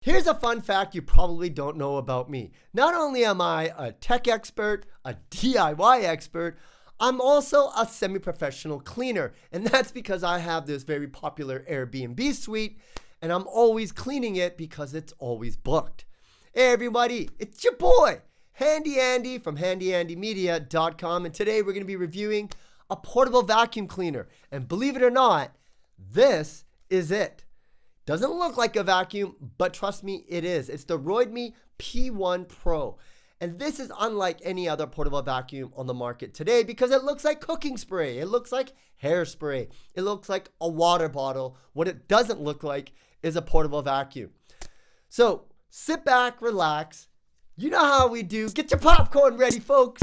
Here's a fun fact you probably don't know about me. Not only am I a tech expert, a DIY expert, I'm also a semi-professional cleaner. And that's because I have this very popular Airbnb suite and I'm always cleaning it because it's always booked. Hey everybody, it's your boy, Handy Andy from handyandymedia.com, and today we're going to be reviewing a portable vacuum cleaner. And believe it or not, this is it. Doesn't look like a vacuum, but trust me, it is. It's the Roidmi P1 Pro. And this is unlike any other portable vacuum on the market today because it looks like cooking spray. It looks like hairspray. It looks like a water bottle. What it doesn't look like is a portable vacuum. So sit back, relax. You know how we do. Get your popcorn ready, folks.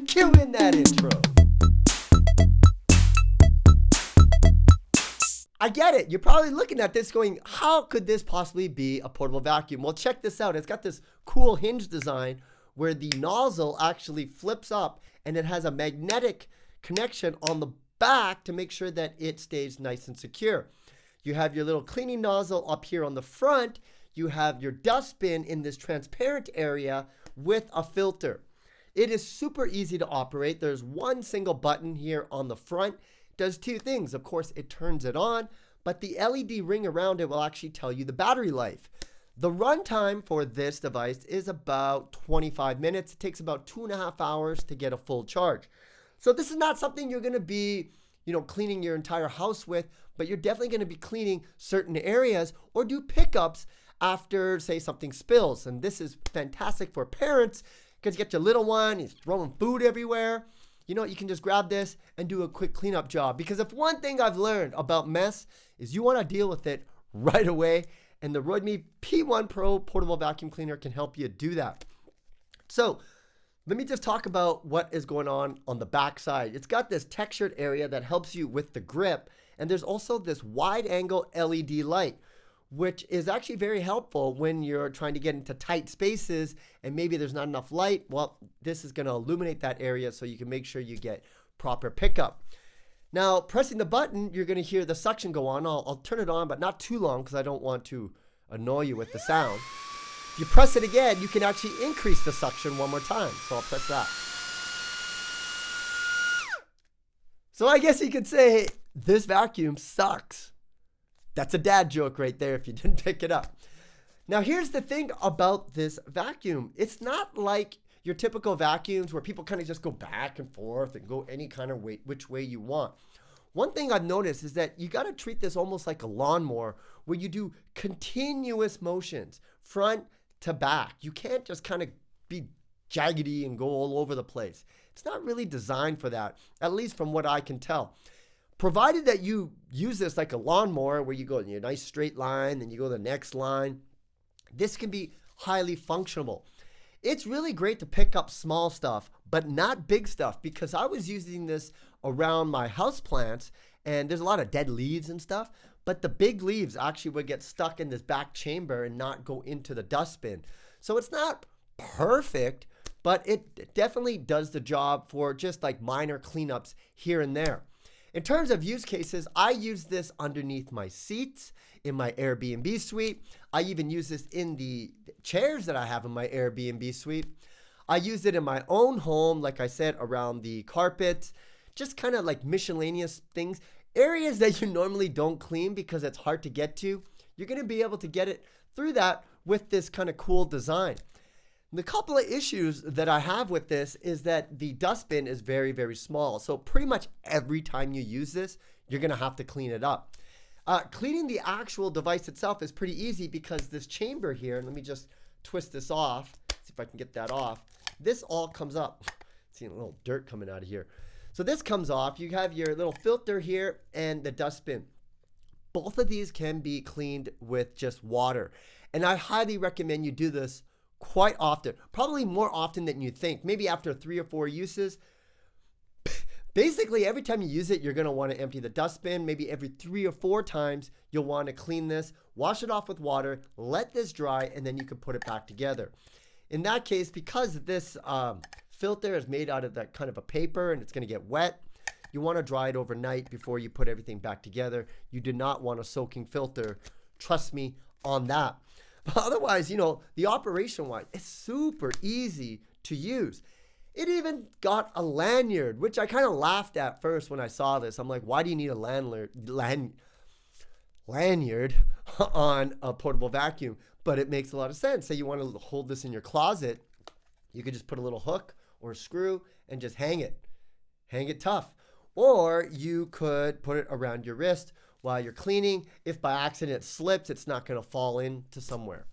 Cue in that intro. I get it. You're probably looking at this going, how could this possibly be a portable vacuum? Well, check this out. It's got this cool hinge design where the nozzle actually flips up and it has a magnetic connection on the back to make sure that it stays nice and secure. You have your little cleaning nozzle up here on the front. You have your dustbin in this transparent area with a filter. It is super easy to operate. There's one single button here on the front. Does two things. Of course, it turns it on, but the LED ring around it will actually tell you the battery life. The runtime for this device is about 25 minutes. It takes about 2.5 hours to get a full charge. So this is not something you're going to be, cleaning your entire house with, but you're definitely going to be cleaning certain areas or do pickups after, say, something spills. And this is fantastic for parents because you get your little one, he's throwing food everywhere. You can just grab this and do a quick cleanup job. Because if one thing I've learned about mess is you want to deal with it right away. And the Roidmi P1 Pro portable vacuum cleaner can help you do that. So let me just talk about what is going on the back side. It's got this textured area that helps you with the grip. And there's also this wide angle LED light, which is actually very helpful when you're trying to get into tight spaces and maybe there's not enough light. Well, this is going to illuminate that area so you can make sure you get proper pickup. Now, pressing the button, you're going to hear the suction go on. I'll turn it on, but not too long because I don't want to annoy you with the sound. If you press it again, you can actually increase the suction one more time. So I'll press that. So I guess you could say this vacuum sucks. That's a dad joke right there if you didn't pick it up. Now, here's the thing about this vacuum. It's not like your typical vacuums where people kind of just go back and forth and go any kind of way, which way you want. One thing I've noticed is that you got to treat this almost like a lawnmower where you do continuous motions, front to back. You can't just kind of be jaggedy and go all over the place. It's not really designed for that, at least from what I can tell. Provided that you use this like a lawnmower where you go in your nice straight line, then you go to the next line, this can be highly functional. It's really great to pick up small stuff, but not big stuff, because I was using this around my house plants and there's a lot of dead leaves and stuff, but the big leaves actually would get stuck in this back chamber and not go into the dustbin. So it's not perfect, but it definitely does the job for just like minor cleanups here and there. In terms of use cases, I use this underneath my seats in my Airbnb suite. I even use this in the chairs that I have in my Airbnb suite. I use it in my own home, like I said, around the carpet, just kind of like miscellaneous things. Areas that you normally don't clean because it's hard to get to, you're going to be able to get it through that with this kind of cool design. The couple of issues that I have with this is that the dustbin is very, very small. So pretty much every time you use this, you're going to have to clean it up. Cleaning the actual device itself is pretty easy because this chamber here, and let me just twist this off, see if I can get that off. This all comes up. Seeing a little dirt coming out of here. So this comes off. You have your little filter here and the dustbin. Both of these can be cleaned with just water. And I highly recommend you do this quite often, probably more often than you think. Maybe after 3 or 4 uses. Basically, every time you use it, you're going to want to empty the dustbin. Maybe every 3 or 4 times, you'll want to clean this, wash it off with water, let this dry, and then you can put it back together. In that case, because this filter is made out of that kind of a paper and it's going to get wet, you want to dry it overnight before you put everything back together. You do not want a soaking filter. Trust me on that. But otherwise, you know, the operation-wise, it's super easy to use. It even got a lanyard, which I kind of laughed at first when I saw this. I'm like, why do you need a lanyard on a portable vacuum? But it makes a lot of sense. Say you want to hold this in your closet, you could just put a little hook or a screw and just hang it. Hang it tough. Or you could put it around your wrist while you're cleaning. If by accident it slips, it's not going to fall into somewhere.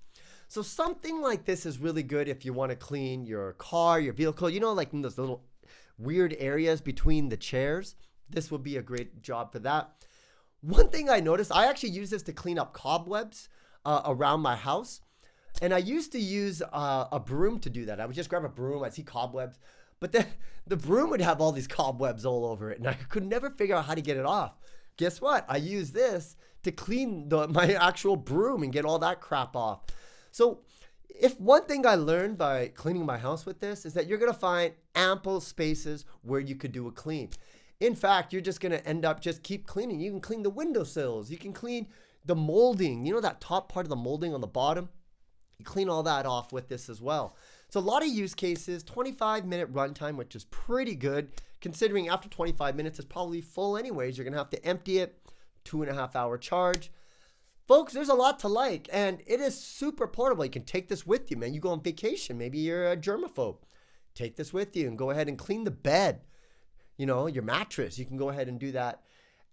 So something like this is really good if you want to clean your car, your vehicle, you know, like in those little weird areas between the chairs. This would be a great job for that. One thing I noticed, I actually use this to clean up cobwebs around my house. And I used to use a broom to do that. I would just grab a broom, I'd see cobwebs. But then the broom would have all these cobwebs all over it. And I could never figure out how to get it off. Guess what? I use this to clean my actual broom and get all that crap off. So if one thing I learned by cleaning my house with this is that you're going to find ample spaces where you could do a clean. In fact, you're just going to end up just keep cleaning. You can clean the windowsills. You can clean the molding. You know that top part of the molding on the bottom? You clean all that off with this as well. So a lot of use cases, 25-minute runtime, which is pretty good. Considering after 25 minutes, it's probably full anyways. You're going to have to empty it, 2.5-hour charge. Folks, there's a lot to like, and it is super portable. You can take this with you, man. You go on vacation. Maybe you're a germaphobe. Take this with you and go ahead and clean the bed. You know, your mattress. You can go ahead and do that.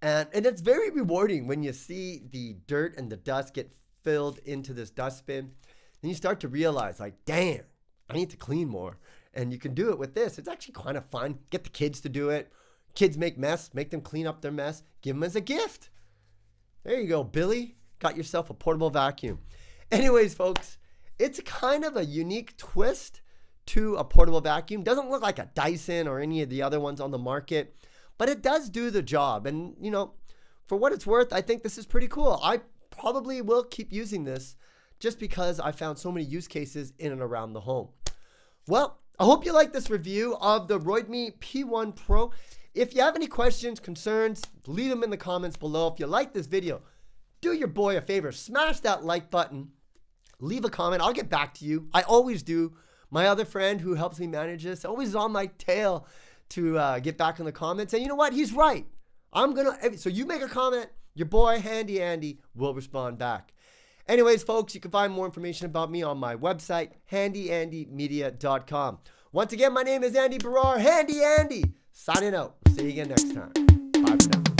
And it's very rewarding when you see the dirt and the dust get filled into this dustbin. Then you start to realize, like, damn, I need to clean more. And you can do it with this. It's actually kind of fun. Get the kids to do it. Kids make mess. Make them clean up their mess. Give them as a gift. There you go, Billy. Got yourself a portable vacuum. Anyways, folks, it's kind of a unique twist to a portable vacuum. Doesn't look like a Dyson or any of the other ones on the market, but it does do the job. And, you know, for what it's worth, I think this is pretty cool. I probably will keep using this just because I found so many use cases in and around the home. Well, I hope you like this review of the Roidmi P1 Pro. If you have any questions, concerns, leave them in the comments below. If you like this video, do your boy a favor, smash that like button, leave a comment. I'll get back to you. I always do. My other friend who helps me manage this always on my tail to get back in the comments. And you know what? He's right. So you make a comment, your boy Handy Andy will respond back. Anyways, folks, you can find more information about me on my website, handyandymedia.com. Once again, my name is Andy Baryer, Handy Andy, signing out. See you again next time. Bye for now.